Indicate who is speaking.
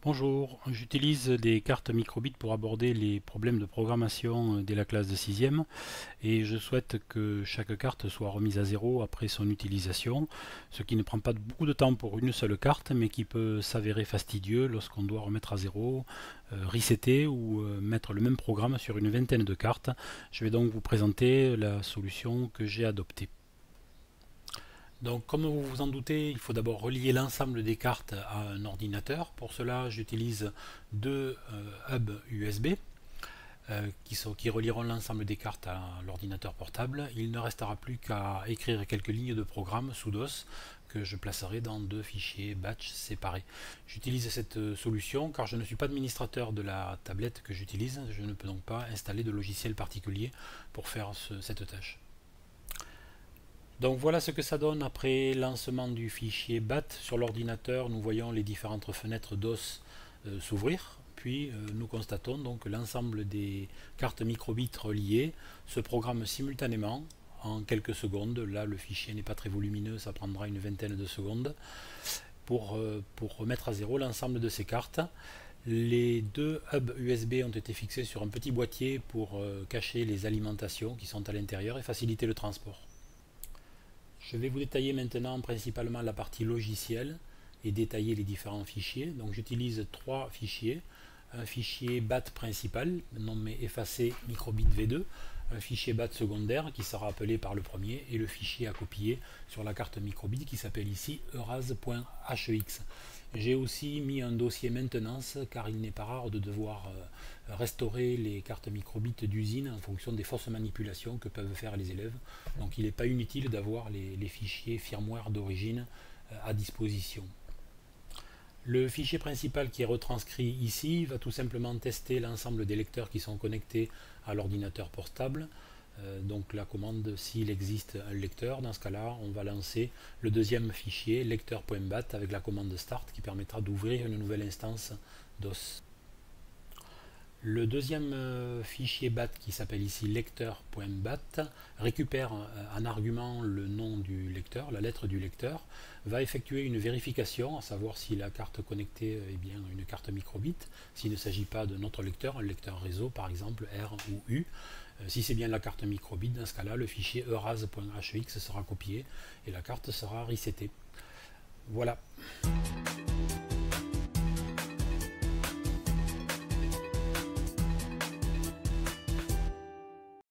Speaker 1: Bonjour, j'utilise des cartes microbit pour aborder les problèmes de programmation dès la classe de 6e et je souhaite que chaque carte soit remise à zéro après son utilisation, ce qui ne prend pas beaucoup de temps pour une seule carte mais qui peut s'avérer fastidieux lorsqu'on doit remettre à zéro, resetter ou mettre le même programme sur une vingtaine de cartes. Je vais donc vous présenter la solution que j'ai adoptée. Donc, comme vous vous en doutez, il faut d'abord relier l'ensemble des cartes à un ordinateur. Pour cela, j'utilise deux hubs USB qui relieront l'ensemble des cartes à l'ordinateur portable. Il ne restera plus qu'à écrire quelques lignes de programme sous DOS que je placerai dans deux fichiers batch séparés. J'utilise cette solution car je ne suis pas administrateur de la tablette que j'utilise. Je ne peux donc pas installer de logiciel particulier pour faire cette tâche. Donc voilà ce que ça donne après lancement du fichier BAT sur l'ordinateur. Nous voyons les différentes fenêtres DOS s'ouvrir. Puis nous constatons donc que l'ensemble des cartes microbit reliées se programment simultanément en quelques secondes. Là le fichier n'est pas très volumineux, ça prendra une vingtaine de secondes pour remettre à zéro l'ensemble de ces cartes. Les deux hubs USB ont été fixés sur un petit boîtier pour cacher les alimentations qui sont à l'intérieur et faciliter le transport. Je vais vous détailler maintenant principalement la partie logicielle et détailler les différents fichiers. Donc j'utilise trois fichiers. Un fichier BAT principal, nommé effacé microbit V2, un fichier BAT secondaire qui sera appelé par le premier, et le fichier à copier sur la carte microbit qui s'appelle ici euraz.hex. J'ai aussi mis un dossier maintenance car il n'est pas rare de devoir restaurer les cartes microbit d'usine en fonction des fausses manipulations que peuvent faire les élèves. Donc il n'est pas inutile d'avoir les fichiers firmware d'origine à disposition. Le fichier principal qui est retranscrit ici va tout simplement tester l'ensemble des lecteurs qui sont connectés à l'ordinateur portable. Donc la commande, s'il existe un lecteur, dans ce cas-là, on va lancer le deuxième fichier lecteur.bat avec la commande start qui permettra d'ouvrir une nouvelle instance DOS. Le deuxième fichier BAT qui s'appelle ici lecteur.bat récupère en argument le nom du lecteur, la lettre du lecteur, va effectuer une vérification, à savoir si la carte connectée est bien une carte microbit, s'il ne s'agit pas de notre lecteur, un lecteur réseau par exemple R ou U. Si c'est bien la carte microbit, dans ce cas-là, le fichier euraz.hex sera copié et la carte sera resettée. Voilà.